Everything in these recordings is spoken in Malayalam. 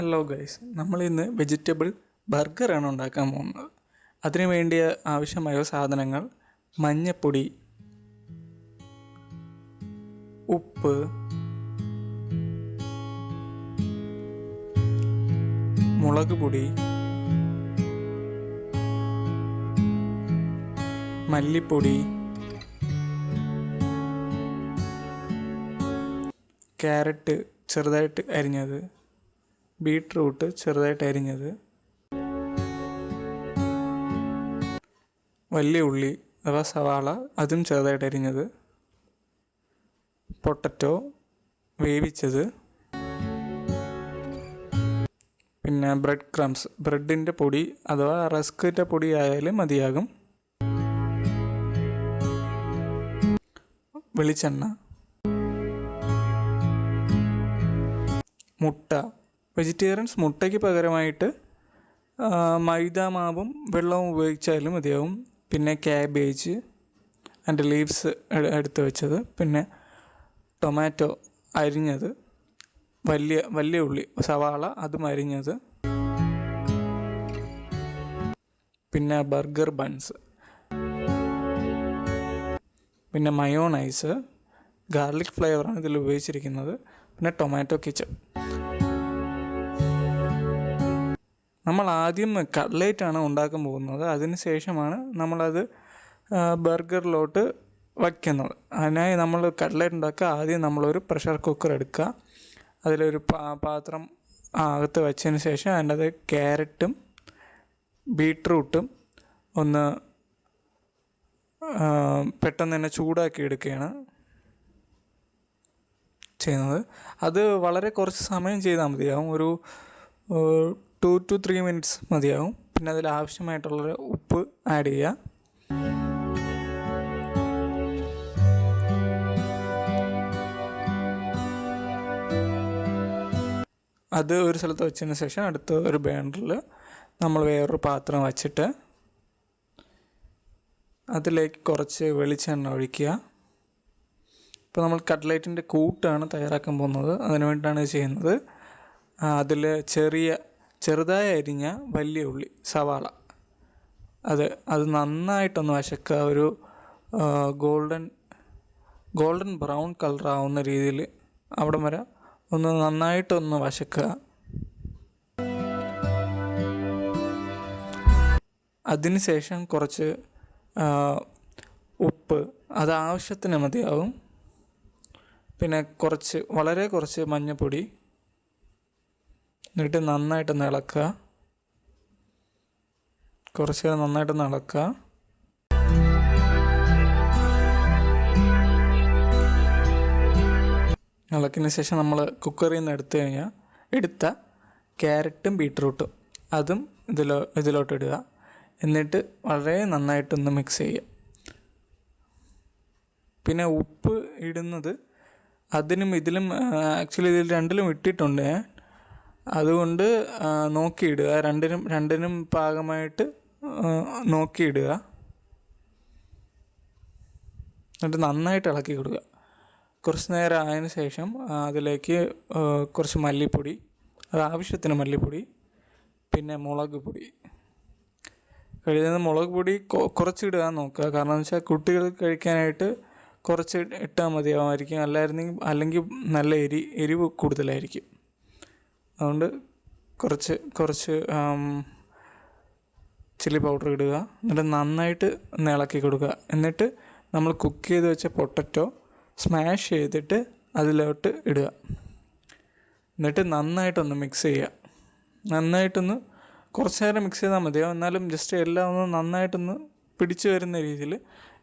ഹലോ ഗൈസ്, നമ്മളിന്ന് വെജിറ്റബിൾ ബർഗറാണ് ഉണ്ടാക്കാൻ പോകുന്നത്. അതിനു വേണ്ടിയ ആവശ്യമായ സാധനങ്ങൾ: മഞ്ഞപ്പൊടി, ഉപ്പ്, മുളക് പൊടി, മല്ലിപ്പൊടി, ക്യാരറ്റ് ചെറുതായിട്ട് അരിഞ്ഞത്, ബീട്രൂട്ട് ചെറുതായിട്ട് അരിഞ്ഞത്, വലിയ ഉള്ളി അഥവാ സവാള അതും ചെറുതായിട്ട് അരിഞ്ഞത്, പൊട്ടറ്റോ വേവിച്ചത്, പിന്നെ ബ്രെഡ് ക്രംസ് ബ്രെഡിൻ്റെ പൊടി അഥവാ റസ്കിൻ്റെ പൊടി ആയാലും മതിയാകും, വെളിച്ചെണ്ണ, മുട്ട. വെജിറ്റേറിയൻസ് മുട്ടയ്ക്ക് പകരമായിട്ട് മൈദ മാവും വെള്ളവും ഉപയോഗിച്ചാലും മതിയാവും. പിന്നെ ക്യാബേജ് അതിൻ്റെ ലീവ്സ് എടുത്ത് വെച്ചത്, പിന്നെ ടൊമാറ്റോ അരിഞ്ഞത്, വലിയ ഉള്ളി സവാള അതും അരിഞ്ഞത്, പിന്നെ ബർഗർ ബൺസ്, പിന്നെ മയോണൈസ്, ഗാർലിക് ഫ്ലേവറാണ് ഇതിൽ ഉപയോഗിച്ചിരിക്കുന്നത്, പിന്നെ ടൊമാറ്റോ കെച്ചപ്പ്. നമ്മൾ ആദ്യം കട്ട്ലേറ്റാണ് ഉണ്ടാക്കാൻ പോകുന്നത്. അതിന് ശേഷമാണ് നമ്മളത് ബർഗറിലോട്ട് വയ്ക്കുന്നത്. അതിനായി നമ്മൾ കട്ട്ലേറ്റ് ഉണ്ടാക്കുക. ആദ്യം നമ്മളൊരു പ്രഷർ കുക്കർ എടുക്കുക. അതിലൊരു പാത്രം അകത്ത് വെച്ചതിന് ശേഷം അതിൻ്റെ ക്യാരറ്റും ബീട്രൂട്ടും ഒന്ന് പെട്ടെന്ന് തന്നെ ചൂടാക്കി എടുക്കുകയാണ് ചെയ്യുന്നത്. അത് വളരെ കുറച്ച് സമയം ചെയ്താൽ മതിയാകും. ഒരു 2 to 3 minutes മതിയാകും. പിന്നെ അതിൽ ആവശ്യമായിട്ടുള്ള ഉപ്പ് ആഡ് ചെയ്യുക. അത് ഒരു സ്ഥലത്ത് വെച്ചതിന് ശേഷം അടുത്ത ഒരു ബേണറിൽ നമ്മൾ വേറൊരു പാത്രം വച്ചിട്ട് അതിലേക്ക് കുറച്ച് വെളിച്ചെണ്ണ ഒഴിക്കുക. ഇപ്പോൾ നമ്മൾ കട്ട്ലേറ്റിൻ്റെ കൂട്ടാണ് തയ്യാറാക്കാൻ പോകുന്നത്. അതിനു വേണ്ടിയിട്ടാണ് ഇത് ചെയ്യുന്നത്. അതിൽ ചെറുതായി അരിഞ്ഞ വലിയ ഉള്ളി സവാള അത് നന്നായിട്ടൊന്ന് വശക്കുക. ഒരു ഗോൾഡൻ ബ്രൗൺ കളറാവുന്ന രീതിയിൽ അവിടം വരെ ഒന്ന് നന്നായിട്ടൊന്ന് വശക്കുക. അതിന് ശേഷം കുറച്ച് ഉപ്പ് അത് ആവശ്യത്തിന് മതിയാവും. പിന്നെ വളരെ കുറച്ച് മഞ്ഞൾപ്പൊടി എന്നിട്ട് നന്നായിട്ടൊന്ന് ഇളക്കുക. കുറച്ച് നന്നായിട്ടൊന്ന് ഇളക്കുക. ഇളക്കിയതിന് ശേഷം നമ്മൾ കുക്കറിൽ നിന്ന് എടുത്ത ക്യാരറ്റും ബീട്രൂട്ടും അതും ഇതിലോട്ട് ഇടുക. എന്നിട്ട് വളരെ നന്നായിട്ടൊന്ന് മിക്സ് ചെയ്യുക. പിന്നെ ഉപ്പ് ഇടുന്നത് അതിനും ഇതിലും ആക്ച്വലി ഇതിൽ രണ്ടിലും ഇട്ടിട്ടുണ്ട്. അതുകൊണ്ട് നോക്കിയിടുക. രണ്ടിനും പാകമായിട്ട് നോക്കിയിടുക. എന്നിട്ട് നന്നായിട്ട് ഇളക്കി കൊടുക്കുക. കുറച്ച് നേരം ആയതിന് ശേഷം അതിലേക്ക് കുറച്ച് മല്ലിപ്പൊടി, അത് ആവശ്യത്തിന് മല്ലിപ്പൊടി, പിന്നെ മുളക് പൊടി. കഴിയുന്നത് മുളക് പൊടി കുറച്ചിടുക നോക്കുക. കാരണം എന്ന് വെച്ചാൽ കുട്ടികൾ കഴിക്കാനായിട്ട് കുറച്ച് ഇട്ടാൽ മതിയാവുമായിരിക്കും. അല്ലെങ്കിൽ നല്ല എരിവ് കൂടുതലായിരിക്കും. അതുകൊണ്ട് കുറച്ച് ചില്ലി പൗഡർ ഇടുക. എന്നിട്ട് നന്നായിട്ട് ഒന്ന് ഇളക്കി കൊടുക്കുക. എന്നിട്ട് നമ്മൾ കുക്ക് ചെയ്ത് വെച്ച പൊട്ടറ്റോ സ്മാഷ് ചെയ്തിട്ട് അതിലോട്ട് ഇടുക. എന്നിട്ട് നന്നായിട്ടൊന്ന് മിക്സ് ചെയ്യുക. നന്നായിട്ടൊന്ന് കുറച്ച് നേരം മിക്സ് ചെയ്താൽ മതിയാവും. എന്നാലും ജസ്റ്റ് എല്ലാം ഒന്ന് നന്നായിട്ടൊന്ന് പിടിച്ചു വരുന്ന രീതിയിൽ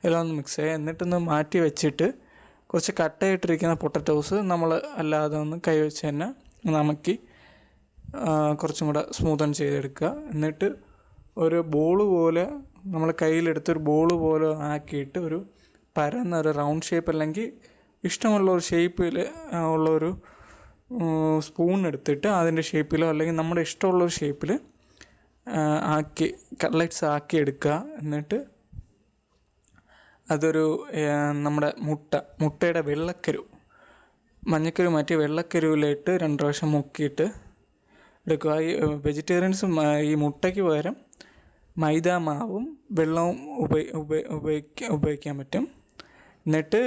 എല്ലാം ഒന്ന് മിക്സ് ചെയ്യുക. എന്നിട്ടൊന്ന് മാറ്റി വെച്ചിട്ട് കുറച്ച് കട്ടയിട്ടിരിക്കുന്ന പൊട്ടറ്റോസ് നമ്മൾ അല്ലാതെ ഒന്ന് കൈ വെച്ച് തന്നെ നമക്കി കുറച്ചും കൂടെ സ്മൂത്തൻ ചെയ്തെടുക്കുക. എന്നിട്ട് ഒരു ബോൾ പോലെ നമ്മൾ കയ്യിലെടുത്തൊരു ബോൾ പോലെ ആക്കിയിട്ട് ഒരു പരന്ന ഒരു റൗണ്ട് ഷേപ്പ് അല്ലെങ്കിൽ ഇഷ്ടമുള്ള ഒരു ഷേപ്പിൽ ഉള്ളൊരു സ്പൂൺ എടുത്തിട്ട് അതിൻ്റെ ഷേപ്പിലോ അല്ലെങ്കിൽ നമ്മുടെ ഇഷ്ടമുള്ളൊരു ഷേപ്പിൽ കട്ട്ലറ്റ്സ് ആക്കി എടുക്കുക. എന്നിട്ട് അതൊരു നമ്മുടെ മുട്ടയുടെ വെള്ളക്കരു മഞ്ഞക്കരു മാറ്റി വെള്ളക്കരുവിലിട്ട് 2 പ്രാവശ്യം മുക്കിയിട്ട് എടുക്കുക. ഈ വെജിറ്റേറിയൻസ് ഈ മുട്ടയ്ക്ക് പകരം മൈദ മാവും വെള്ളവും ഉപയോഗിക്കാൻ പറ്റും. എന്നിട്ട്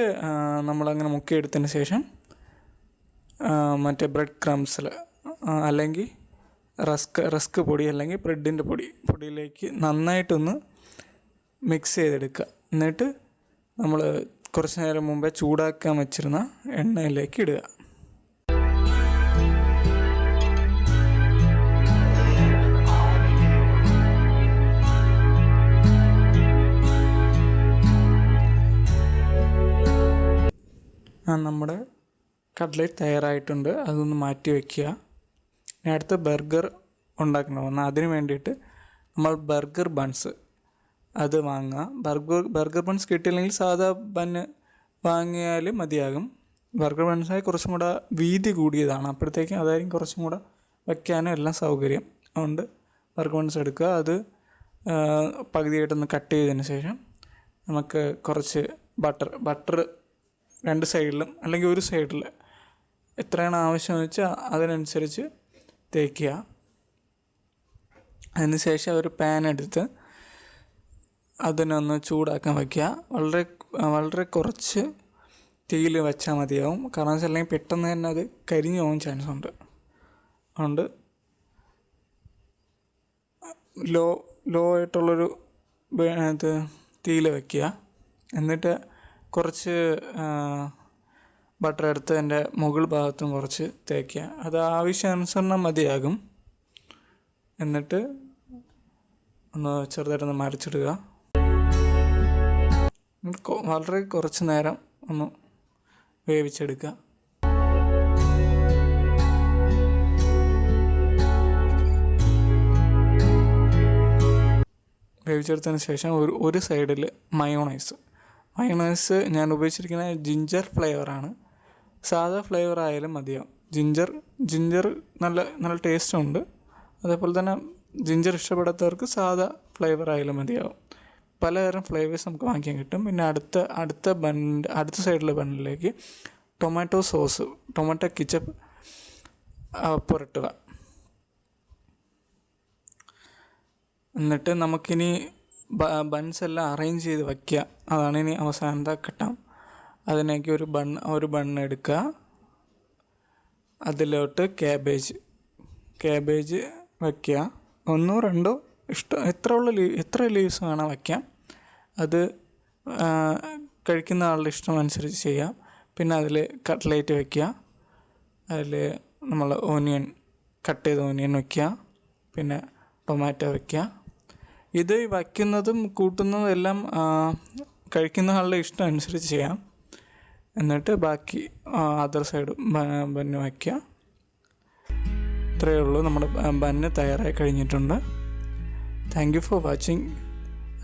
നമ്മളങ്ങനെ മുക്കിയെടുത്തതിന് ശേഷം മറ്റേ ബ്രെഡ് ക്രംസിൽ അല്ലെങ്കിൽ റസ്ക് പൊടി അല്ലെങ്കിൽ ബ്രെഡിൻ്റെ പൊടിയിലേക്ക് നന്നായിട്ടൊന്ന് മിക്സ് ചെയ്തെടുക്കുക. എന്നിട്ട് നമ്മൾ കുറച്ച് നേരം മുമ്പേ ചൂടാക്കാൻ വെച്ചിരുന്ന എണ്ണയിലേക്ക് ഇടുക. നമ്മുടെ കട്ട്ലേറ്റ് തയ്യാറായിട്ടുണ്ട്. അതൊന്ന് മാറ്റി വയ്ക്കുക. ഇനി അടുത്ത ബർഗർ ഉണ്ടാക്കണമെന്ന് അതിന് വേണ്ടിയിട്ട് നമ്മൾ ബർഗർ ബൺസ് അത് വാങ്ങുക. ബർഗർ ബൺസ് കിട്ടിയില്ലെങ്കിൽ സാധാ ബണ്ണ് വാങ്ങിയാലും മതിയാകും. ബർഗർ ബൺസായി കുറച്ചും കൂടെ വീതി കൂടിയതാണ്, അപ്പോഴത്തേക്കും അതായിരിക്കും കുറച്ചും കൂടെ വയ്ക്കാനും എല്ലാം സൗകര്യം. അതുകൊണ്ട് ബർഗർ ബൺസ് എടുക്കുക. അത് പകുതിയായിട്ടൊന്ന് കട്ട് ചെയ്തതിന് ശേഷം നമുക്ക് കുറച്ച് ബട്ടർ 2 സൈഡിലും അല്ലെങ്കിൽ ഒരു സൈഡിൽ എത്രയാണ് ആവശ്യമെന്ന് വെച്ചാൽ അതിനനുസരിച്ച് തേക്കുക. അതിന് ശേഷം ഒരു പാൻ എടുത്ത് അതിനൊന്ന് ചൂടാക്കാൻ വയ്ക്കുക. വളരെ കുറച്ച് തീയിൽ വെച്ചാൽ മതിയാവും. കാരണം വെച്ചാൽ അല്ലെങ്കിൽ പെട്ടെന്ന് തന്നെ അത് കരിഞ്ഞു പോകാൻ ചാൻസ് ഉണ്ട്. അതുകൊണ്ട് ലോ ആയിട്ടുള്ളൊരു ഇത് തീയിൽ വയ്ക്കുക. എന്നിട്ട് കുറച്ച് ബട്ടർ എടുത്ത് അതിൻ്റെ മുകൾ ഭാഗത്തും കുറച്ച് തേക്കുക. അത് ആവശ്യാനുസരണം മതിയാകും. എന്നിട്ട് ഒന്ന് ചെറുതായിട്ടൊന്ന് മറിച്ചിടുക. വളരെ കുറച്ച് നേരം ഒന്ന് വേവിച്ചെടുക്കുക. വേവിച്ചെടുത്തതിന് ശേഷം ഒരു സൈഡിൽ മയോണൈസ് ഞാൻ ഉപയോഗിച്ചിരിക്കുന്നത് ജിഞ്ചർ ഫ്ലേവറാണ്. സാധാ ഫ്ലേവർ ആയാലും മതിയാവും. ജിഞ്ചർ നല്ല ടേസ്റ്റുണ്ട്. അതേപോലെ തന്നെ ജിഞ്ചർ ഇഷ്ടപ്പെടാത്തവർക്ക് സാധാ ഫ്ലേവർ ആയാലും മതിയാവും. പലതരം ഫ്ലേവേഴ്സ് നമുക്ക് വാങ്ങിക്കാൻ കിട്ടും. പിന്നെ അടുത്ത സൈഡിലെ ബണ്ണിലേക്ക് ടൊമാറ്റോ കെച്ചപ്പ് പുരട്ടുക. എന്നിട്ട് നമുക്കിനി ബൺസ് എല്ലാം അറേഞ്ച് ചെയ്ത് വയ്ക്കുക. അതാണ് ഇനി അവസാനത്തെ ഘട്ടം. അതിലേക്ക് ഒരു ബണ്ണ് എടുക്കുക. അതിലോട്ട് ക്യാബേജ് വയ്ക്കുക. 1 2 എത്ര ലീവ്സ് വേണം വയ്ക്കാം. അത് കഴിക്കുന്ന ആളുടെ ഇഷ്ടം അനുസരിച്ച് ചെയ്യാം. പിന്നെ അതിൽ കട്ട്ലേറ്റ് വയ്ക്കുക. അതിൽ നമ്മൾ കട്ട് ചെയ്ത ഓനിയൻ വയ്ക്കുക. പിന്നെ ടൊമാറ്റോ വയ്ക്കുക. ഇത് വയ്ക്കുന്നതും കൂട്ടുന്നതും എല്ലാം കഴിക്കുന്ന ആളുടെ ഇഷ്ടം അനുസരിച്ച് ചെയ്യാം. എന്നിട്ട് ബാക്കി അതർ സൈഡ് ബന്ന് വയ്ക്കുക. ഇത്രയേ ഉള്ളൂ. നമ്മുടെ ബന്ന് തയ്യാറായി കഴിഞ്ഞിട്ടുണ്ട്. Thank you for watching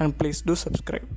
and please do subscribe.